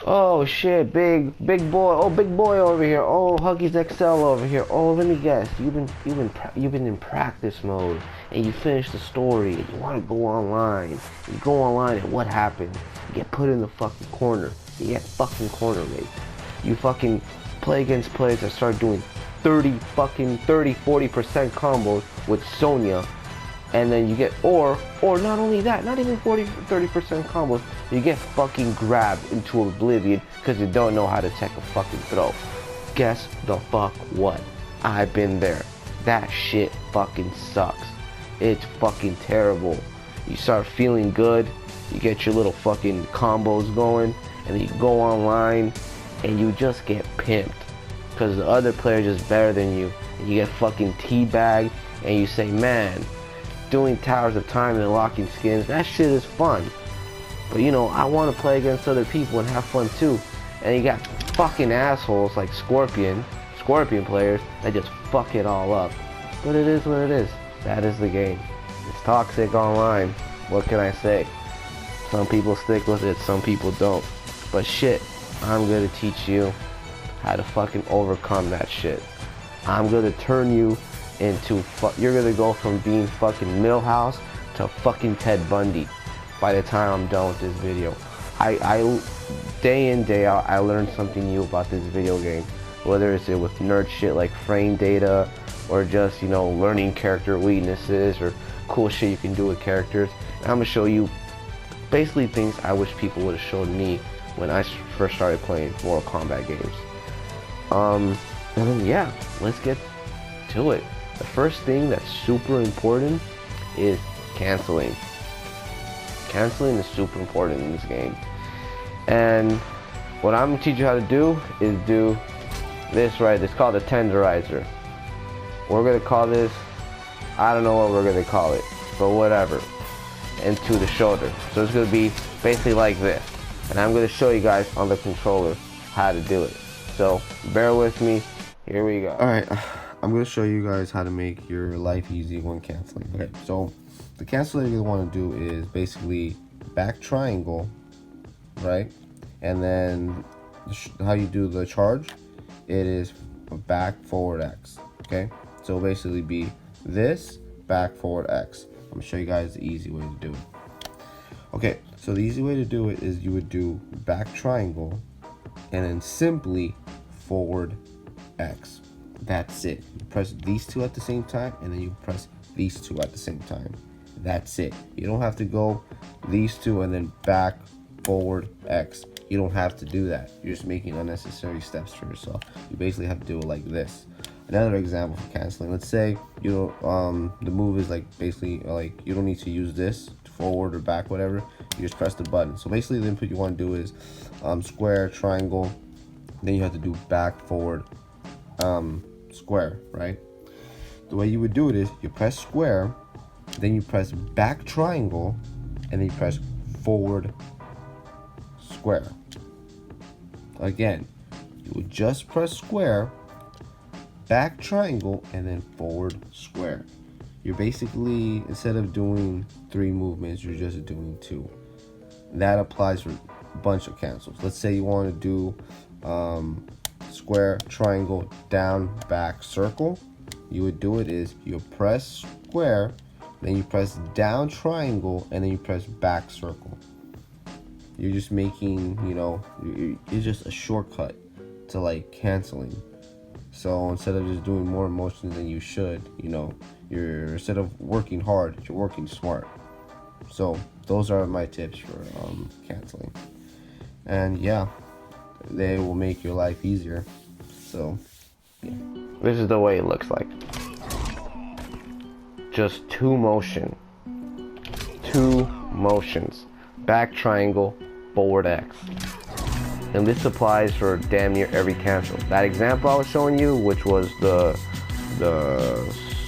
Oh shit, big boy. Oh, big boy over here. Oh, Huggies XL over here. Oh, let me guess. You've been in practice mode, and you finish the story, and you want to go online. You go online, and what happens? You get put in the fucking corner. You get fucking corner raped. You fucking play against players that start doing 40% combos with Sonya, and then you get, or not only that, not even 30% combos, you get fucking grabbed into oblivion because you don't know how to take a fucking throw. Guess the fuck what? I've been there. That shit fucking sucks. It's fucking terrible. You start feeling good, you get your little fucking combos going, and then you go online and you just get pimped because the other player is just better than you, and you get fucking teabagged, and you say, man, doing Towers of Time and locking skins, that shit is fun. But you know, I want to play against other people and have fun too. And you got fucking assholes like Scorpion players that just fuck it all up. But it is what it is. That is the game. It's toxic online. What can I say? Some people stick with it, some people don't. But shit, I'm gonna teach you how to fucking overcome that shit. I'm gonna turn you into, you're gonna go from being fucking Millhouse to fucking Ted Bundy by the time I'm done with this video. I day in, day out, I learned something new about this video game. Whether it's with nerd shit like frame data, or just, you know, learning character weaknesses, or cool shit you can do with characters. And I'm gonna show you basically things I wish people would have showed me when I first started playing Mortal Kombat games. And then yeah, let's get to it. The first thing that's super important is canceling. Canceling is super important in this game. And what I'm gonna teach you how to do is do this right. It's called a tenderizer. We're gonna call this, I don't know what we're gonna call it, but whatever. Into the shoulder. So it's gonna be basically like this. And I'm gonna show you guys on the controller how to do it. So bear with me. Here we go. Alright, I'm gonna show you guys how to make your life easy when canceling. Okay, so the cancel that you want to do is basically back triangle, right? And then how you do the charge, it is back forward X. Okay, so basically be this back forward X. I'm gonna show you guys the easy way to do it. Okay, so the easy way to do it is you would do back triangle and then simply forward X. That's it. You press these two at the same time, and then you press these two at the same time. That's it. You don't have to go these two and then back forward X. You don't have to do that. You're just making unnecessary steps for yourself. You basically have to do it like this. Another example for canceling. Let's say you the move is like basically like you don't need to use this forward or back, whatever. You just press the button. So basically the input you want to do is square, triangle. Then you have to do back, forward, square, right? The way you would do it is you press square, then you press back triangle, and then you press forward square. Again, you would just press square, back triangle, and then forward square. You're basically, instead of doing 3 movements, you're just doing 2. That applies for a bunch of cancels. Let's say you want to do square, triangle, down, back, circle. You would do it is you press square, then you press down triangle, and then you press back circle. You're just making, you know, it's just a shortcut to like canceling. So instead of just doing more motions than you should, you know, instead of working hard, you're working smart. So those are my tips for canceling. And yeah, they will make your life easier. So yeah. This is the way it looks like. Just 2 motions. Back triangle, forward X. And this applies for damn near every cancel. That example I was showing you, which was the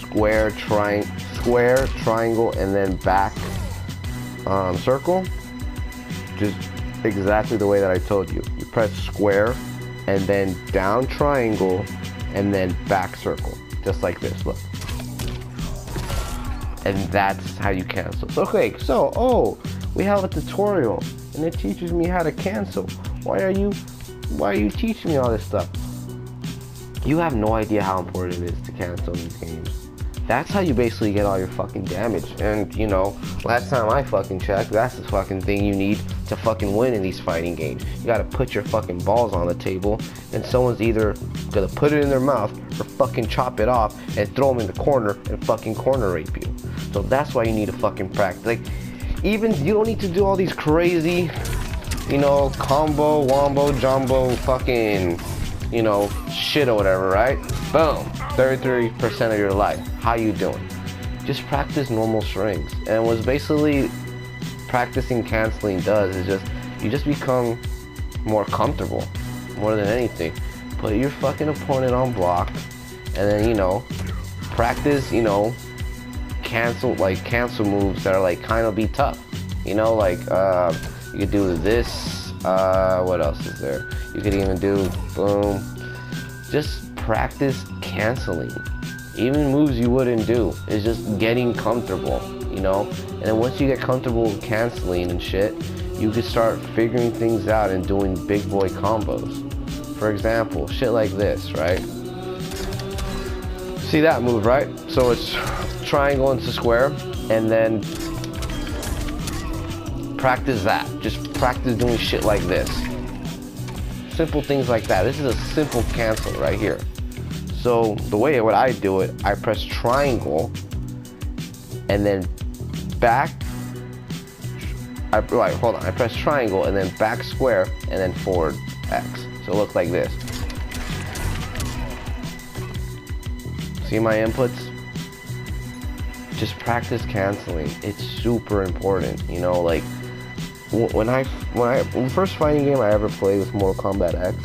square, triangle, and then back circle, just exactly the way that I told you. You press square, and then down triangle, and then back circle, just like this. Look. And that's how you cancel. Okay, so we have a tutorial, and it teaches me how to cancel. Why are you teaching me all this stuff? You have no idea how important it is to cancel these games. That's how you basically get all your fucking damage. And, you know, last time I fucking checked, that's the fucking thing you need to fucking win in these fighting games. You gotta put your fucking balls on the table, and someone's either gonna put it in their mouth or fucking chop it off and throw them in the corner and fucking corner rape you. So that's why you need to fucking practice. Like, even, you don't need to do all these crazy, you know, combo, wombo, jumbo, fucking, you know, shit or whatever, right? Boom, 33% of your life. How you doing? Just practice normal strings. And what's basically practicing canceling does is you just become more comfortable, more than anything. Put your fucking opponent on block, and then, you know, practice, you know, cancel moves that are like kind of be tough. You know, like you could do this. What else is there? You could even do boom. Just practice canceling. Even moves you wouldn't do. It's just getting comfortable, you know? And then once you get comfortable with canceling and shit, you can start figuring things out and doing big boy combos. For example, shit like this, right? See that move, right? So it's triangle into square, and then practice that. Just practice doing shit like this. Simple things like that. This is a simple cancel right here. So the way what I do it, I press triangle and then back. I press triangle and then back square and then forward X. So it looks like this. See my inputs? Just practice canceling. It's super important. You know, like when the first fighting game I ever played was Mortal Kombat X.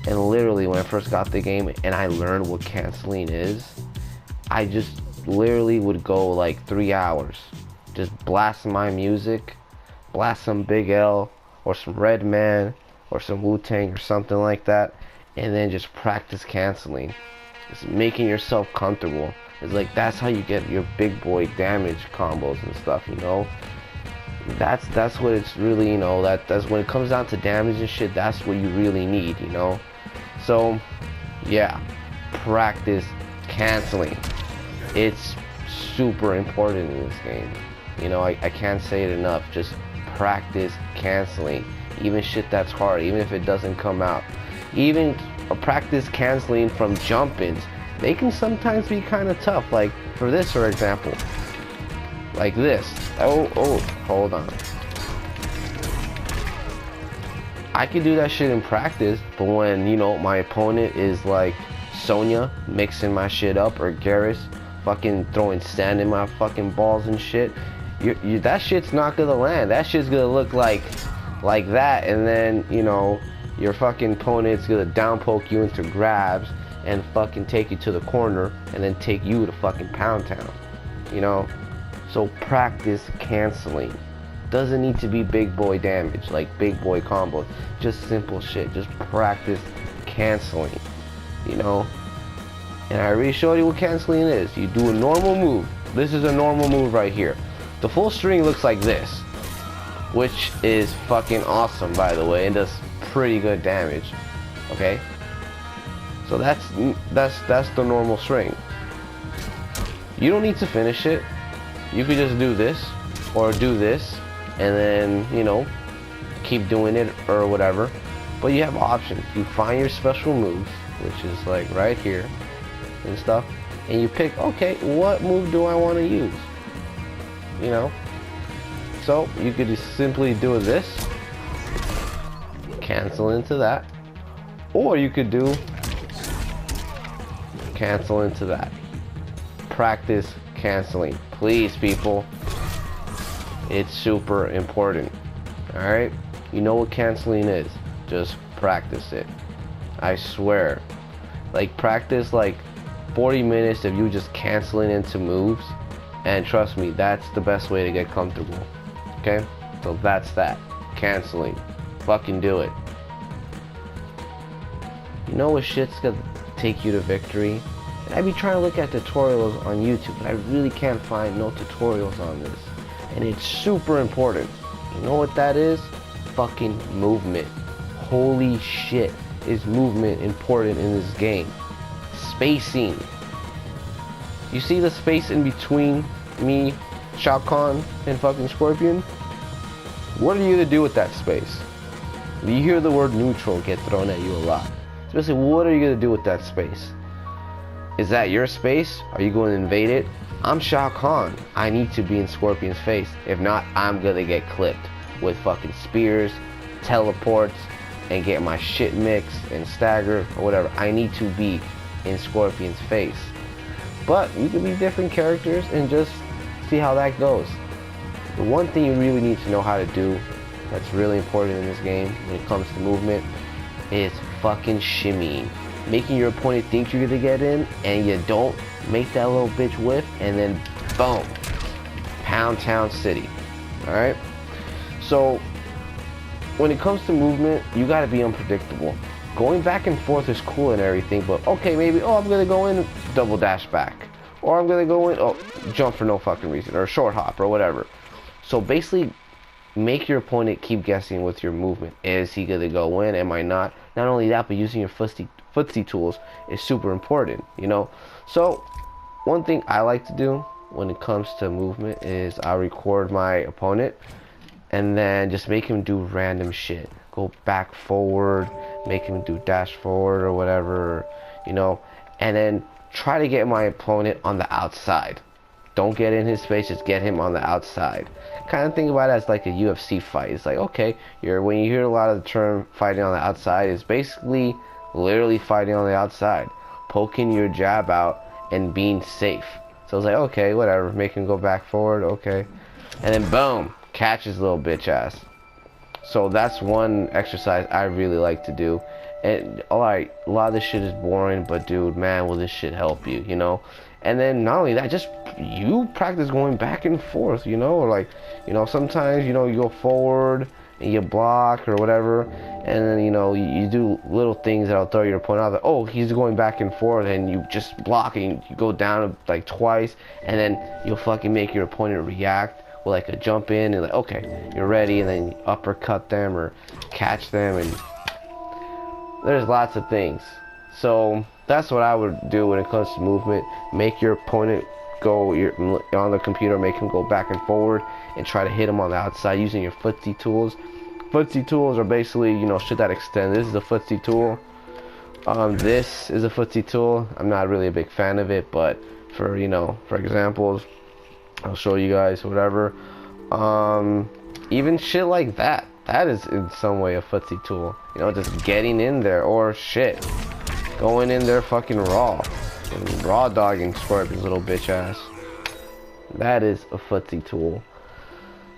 And literally when I first got the game and I learned what canceling is, I just literally would go like 3 hours. Just blast my music, blast some Big L or some Redman or some Wu-Tang or something like that, and then just practice canceling. Just making yourself comfortable. It's like that's how you get your big boy damage combos and stuff, you know? That's what it's really, you know, that's when it comes down to damage and shit, that's what you really need, you know? So, yeah, practice canceling. It's super important in this game. You know, I can't say it enough. Just practice canceling. Even shit that's hard, even if it doesn't come out. Even practice canceling from jump-ins. They can sometimes be kind of tough. Like, for this, for example. Like this. Oh, hold on. I can do that shit in practice, but when, you know, my opponent is like Sonya mixing my shit up, or Garrus fucking throwing sand in my fucking balls and shit, that shit's not gonna land. That shit's gonna look like that, and then, you know, your fucking opponent's gonna down poke you into grabs and fucking take you to the corner and then take you to fucking Pound Town, you know? So practice canceling. Doesn't need to be big boy damage, like big boy combos. Just simple shit. Just practice canceling, you know? And I already showed you what canceling is. You do a normal move. This is a normal move right here. The full string looks like this, which is fucking awesome, by the way. It does pretty good damage, okay? So that's the normal string. You don't need to finish it. You could just do this, or do this, and then, you know, keep doing it or whatever. But you have options. You find your special moves, which is like right here and stuff, and you pick, okay, what move do I want to use? You know? So you could just simply do this, cancel into that, or you could do cancel into that. Practice canceling, please, people. It's super important. Alright? You know what canceling is. Just practice it. I swear. Like, practice like 40 minutes of you just canceling into moves, and trust me, that's the best way to get comfortable. Okay? So that's that. Canceling. Fucking do it. You know what shit's gonna take you to victory? And I be trying to look at tutorials on YouTube, but I really can't find no tutorials on this. And it's super important. You know what that is? Fucking movement. holy shit, is movement important in this game. Spacing. You see the space in between me, Shao Kahn, and fucking Scorpion? What are you gonna do with that space? You hear the word neutral get thrown at you a lot. Especially, what are you gonna do with that space? Is that your space? Are you going to invade it? I'm Shao Kahn. I need to be in Scorpion's face. If not, I'm gonna get clipped with fucking spears, teleports, and get my shit mixed and staggered or whatever. I need to be in Scorpion's face. But you can be different characters and just see how that goes. The one thing you really need to know how to do that's really important in this game when it comes to movement is fucking shimmying. Making your opponent think you're gonna get in and you don't. Make that little bitch whiff and then boom. Pound Town City. Alright? So when it comes to movement, you gotta be unpredictable. Going back and forth is cool and everything, but okay, maybe, oh, I'm gonna go in, double dash back. Or I'm gonna go in, oh, jump for no fucking reason, or short hop, or whatever. So basically, make your opponent keep guessing with your movement. Is he gonna go in? Am I not? Not only that, but using your footsie tools is super important, you know? So, one thing I like to do when it comes to movement is I record my opponent and then just make him do random shit. Go back, forward, make him do dash forward or whatever, you know? And then try to get my opponent on the outside. Don't get in his face, just get him on the outside. Kind of think about it as like a UFC fight. It's like, okay, when you hear a lot of the term fighting on the outside, it's basically literally fighting on the outside. Poking your jab out and being safe. So it's like, okay, whatever, make him go back forward, okay. And then boom, catch his little bitch ass. So that's one exercise I really like to do. And alright, a lot of this shit is boring, but dude, man, will this shit help you, you know? And then not only that, just you practice going back and forth, you know, or like, you know, sometimes, you know, you go forward and you block or whatever, and then, you know, you do little things that'll throw your opponent out. Like, oh, he's going back and forth, and you just block and you go down like twice, and then you'll fucking make your opponent react with like a jump in and like, okay, you're ready, and then you uppercut them or catch them, and there's lots of things. So that's what I would do when it comes to movement. Make your opponent go on the computer, make him go back and forward, and try to hit him on the outside using your footsie tools. Footsie tools are basically, you know, shit that extend. This is a footsie tool. This is a footsie tool. I'm not really a big fan of it, but for, you know, for examples, I'll show you guys whatever. Even shit like that. That is in some way a footsie tool. You know, just getting in there, or shit, going in there fucking raw. And raw dogging Scorpion's little bitch ass. That is a footsie tool.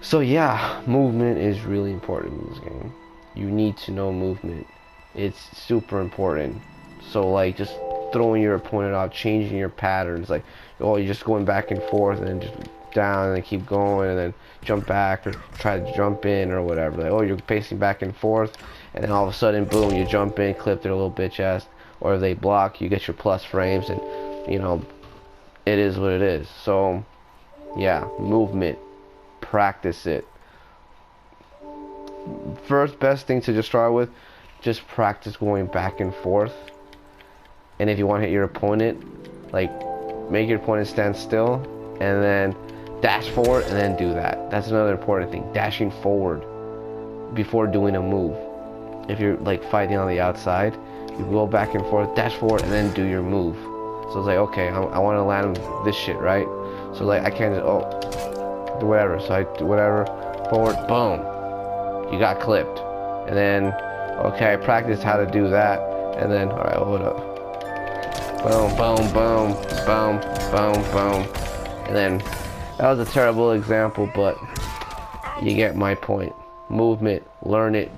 So yeah, movement is really important in this game. You need to know movement. It's super important. So like, just throwing your opponent out, changing your patterns. Like, oh, you're just going back and forth and then just down and then keep going and then jump back or try to jump in or whatever. Like, oh, you're pacing back and forth and then all of a sudden, boom, you jump in, clip their little bitch ass. Or they block, you get your plus frames, and you know, it is what it is. So yeah, movement, practice it. First best thing to just start with, just practice going back and forth. And if you want to hit your opponent, like, make your opponent stand still and then dash forward and then do that. That's another important thing, dashing forward before doing a move. If you're like fighting on the outside, you go back and forth, dash forward, and then do your move. So it's like, okay, I want to land this shit, right? So like, I can't just, oh, do whatever. So I do whatever, forward, boom, you got clipped. And then, okay, I practiced how to do that. And then, all right, hold up. Boom, boom, boom, boom, boom, boom. And then, that was a terrible example, but you get my point. Movement, learn it,